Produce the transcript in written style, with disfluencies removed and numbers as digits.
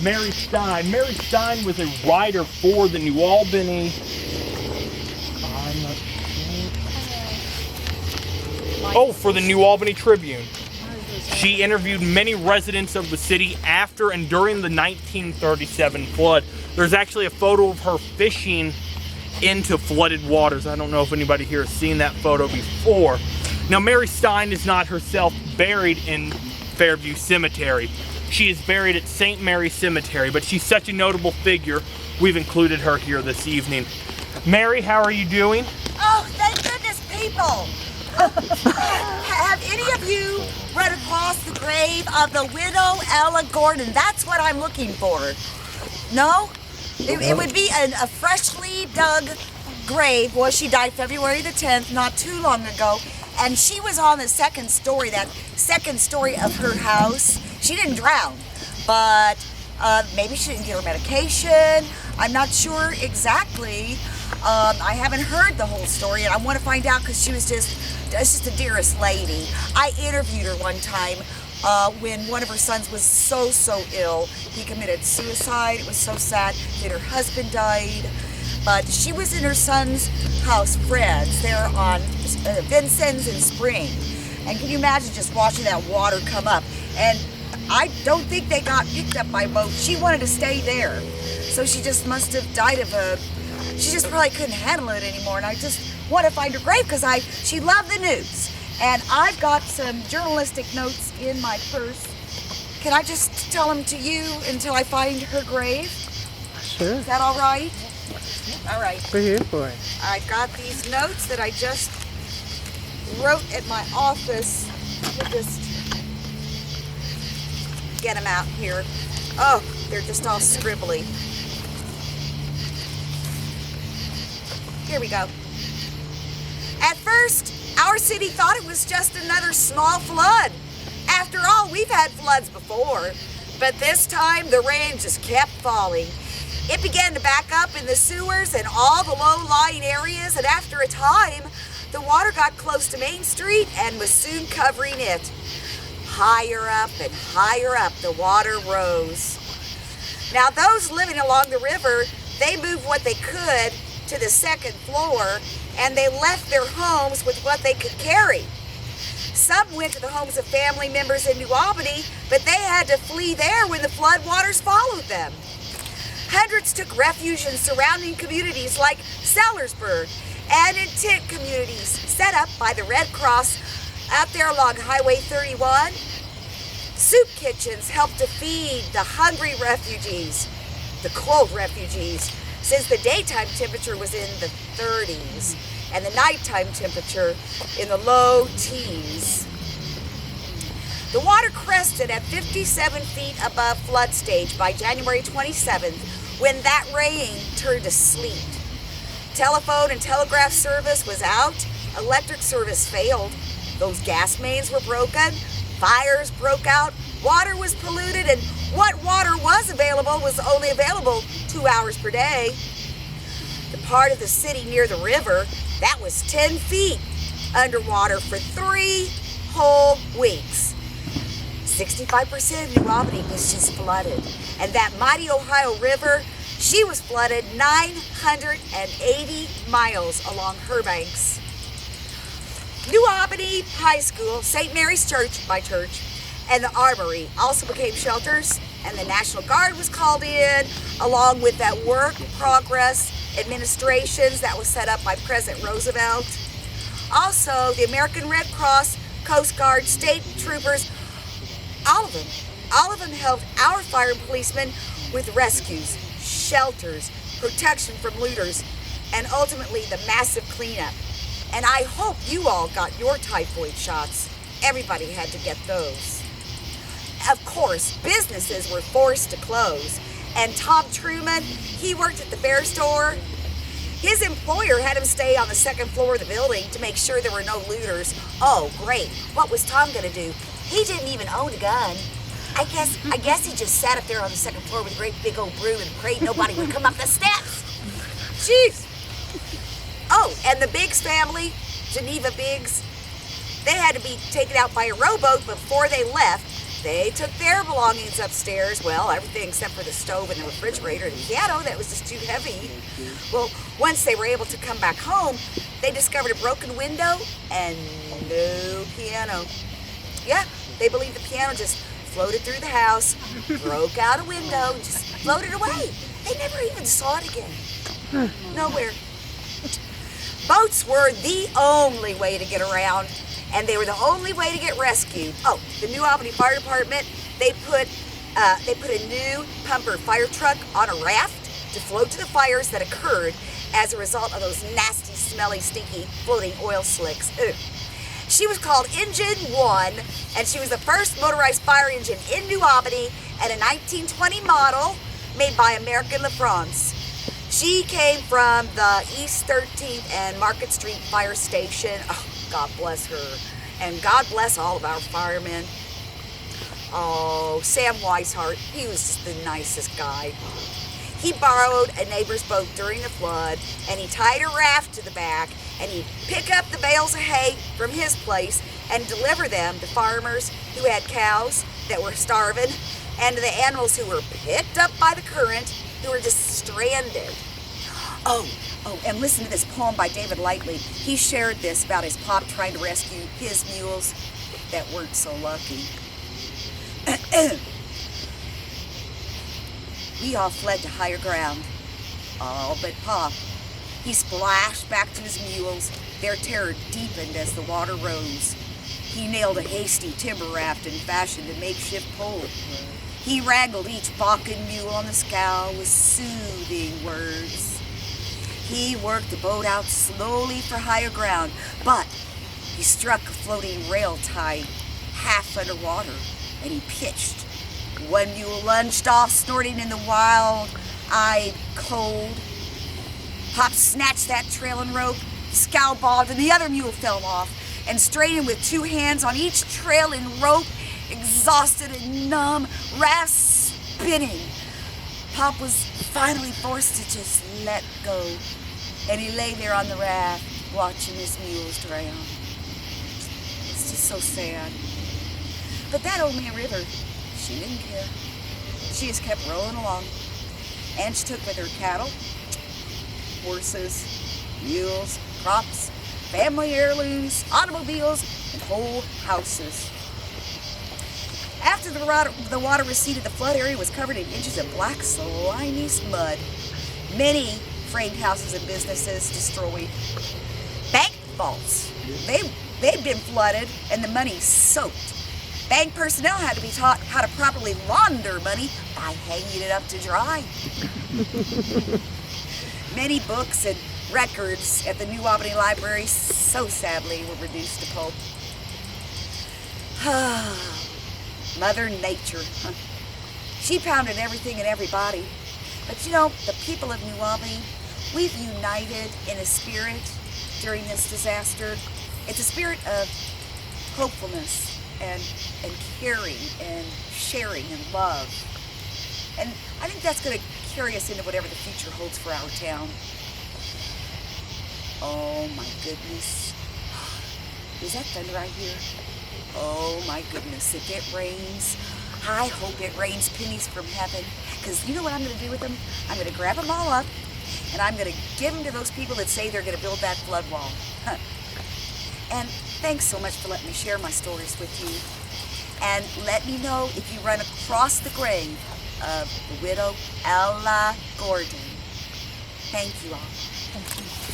Mary Stein. Mary Stein was a writer for the New Albany. For the New Albany Tribune. She interviewed many residents of the city after and during the 1937 flood. There's actually a photo of her fishing into flooded waters. I don't know if anybody here has seen that photo before. Now, Mary Stein is not herself buried in Fairview Cemetery. She is buried at St. Mary's Cemetery, but she's such a notable figure, we've included her here this evening. Mary, how are you doing? Oh, thank goodness, people! Have any of you run across the grave of the widow Ella Gordon? That's what I'm looking for. No? It would be a freshly dug grave. Well, she died February the 10th, not too long ago. And she was on the second story of her house. She didn't drown, but maybe she didn't get her medication. I'm not sure exactly. I haven't heard the whole story, and I want to find out because she was just the dearest lady. I interviewed her one time when one of her sons was so ill. He committed suicide. It was so sad that her husband died. But she was in her son's house, Fred's, there on Vincent's in Spring. And can you imagine just watching that water come up? And I don't think they got picked up by boat. She wanted to stay there. So she just must have died of she just probably couldn't handle it anymore. And I just want to find her grave because she loved the news. And I've got some journalistic notes in my purse. Can I just tell them to you until I find her grave? Sure. Is that all right? All right. We're here for it. I've got these notes that I just wrote at my office. We'll just get them out here. Oh, they're just all scribbly. Here we go. At first, our city thought it was just another small flood. After all, we've had floods before, but this time the rain just kept falling. It began to back up in the sewers and all the low-lying areas, and after a time, the water got close to Main Street and was soon covering it. Higher up and higher up, the water rose. Now, those living along the river, they moved what they could to the second floor, and they left their homes with what they could carry. Some went to the homes of family members in New Albany, but they had to flee there when the flood waters followed them. Hundreds took refuge in surrounding communities like Sellersburg and in tent communities set up by the Red Cross out there along Highway 31. Soup kitchens helped to feed the hungry refugees, the cold refugees, since the daytime temperature was in the 30s and the nighttime temperature in the low teens. The water crested at 57 feet above flood stage by January 27th, when that rain turned to sleet. Telephone and telegraph service was out, electric service failed, those gas mains were broken, fires broke out, water was polluted, and what water was available was only available 2 hours per day. The part of the city near the river, that was 10 feet underwater for 3 whole weeks. 65% of New Albany was just flooded. And that mighty Ohio River, she was flooded 980 miles along her banks. New Albany High School, St. Mary's Church, my church, and the Armory also became shelters, and the National Guard was called in, along with that work in progress administrations that was set up by President Roosevelt. Also, the American Red Cross, Coast Guard, state troopers, all of them helped our fire and policemen with rescues, shelters, protection from looters, and ultimately the massive cleanup. And I hope you all got your typhoid shots. Everybody had to get those. Of course, businesses were forced to close. And Tom Truman, he worked at the bear store. His employer had him stay on the second floor of the building to make sure there were no looters. Oh, great. What was Tom gonna do? He didn't even own a gun. I guess he just sat up there on the second floor with a great big old broom and prayed nobody would come up the steps. Jeez. Oh, and the Biggs family, Geneva Biggs, they had to be taken out by a rowboat before they left. They took their belongings upstairs. Well, everything except for the stove and the refrigerator and the piano that was just too heavy. Well, once they were able to come back home, they discovered a broken window and no piano. Yeah, they believe the piano just floated through the house, broke out a window, and just floated away. They never even saw it again. Nowhere. Boats were the only way to get around, and they were the only way to get rescued. Oh, the New Albany Fire Department, they put a new pumper fire truck on a raft to float to the fires that occurred as a result of those nasty, smelly, stinky, floating oil slicks. Ugh. She was called Engine 1, and she was the first motorized fire engine in New Albany and a 1920 model made by American LaFrance. She came from the East 13th and Market Street Fire Station. Oh, God bless her. And God bless all of our firemen. Oh, Sam Weishart, he was just the nicest guy. He borrowed a neighbor's boat during the flood, and he tied a raft to the back, and he'd pick up the bales of hay from his place and deliver them to farmers who had cows that were starving, and to the animals who were picked up by the current, who were just stranded. Oh, and listen to this poem by David Lightly. He shared this about his pop trying to rescue his mules that weren't so lucky. We all fled to higher ground, all but Pop. He splashed back to his mules. Their terror deepened as the water rose. He nailed a hasty timber raft and fashioned a makeshift pole. He wrangled each balking mule on the scow with soothing words. He worked the boat out slowly for higher ground, but he struck a floating rail tie half underwater, and he pitched. One mule lunged off, snorting in the wild-eyed cold. Pop snatched that trailing rope, scow bobbed, and the other mule fell off, and straining with two hands on each trailing rope, exhausted and numb, raft spinning. Pop was finally forced to just let go, and he lay there on the raft, watching his mules drown. It's just so sad. But that old man River, she didn't care. She just kept rolling along, and she took with her cattle, horses, mules, crops, family heirlooms, automobiles, and whole houses. After the water receded, the flood area was covered in inches of black, slimy mud. Many framed houses and businesses destroyed. Bank vaults, they'd been flooded and the money soaked. Bank personnel had to be taught how to properly launder money by hanging it up to dry. Many books and records at the New Albany Library, so sadly, were reduced to pulp. Mother Nature. She pounded everything and everybody. But you know, the people of New Albany, we've united in a spirit during this disaster. It's a spirit of hopefulness and caring and sharing and love. And I think that's going to carry us into whatever the future holds for our town. Oh my goodness. Is that thunder right here? Oh my goodness, if it rains, I hope it rains pennies from heaven. Because you know what I'm going to do with them? I'm going to grab them all up, and I'm going to give them to those people that say they're going to build that flood wall. And thanks so much for letting me share my stories with you. And let me know if you run across the grave of the widow Ella Gordon. Thank you all. Thank you.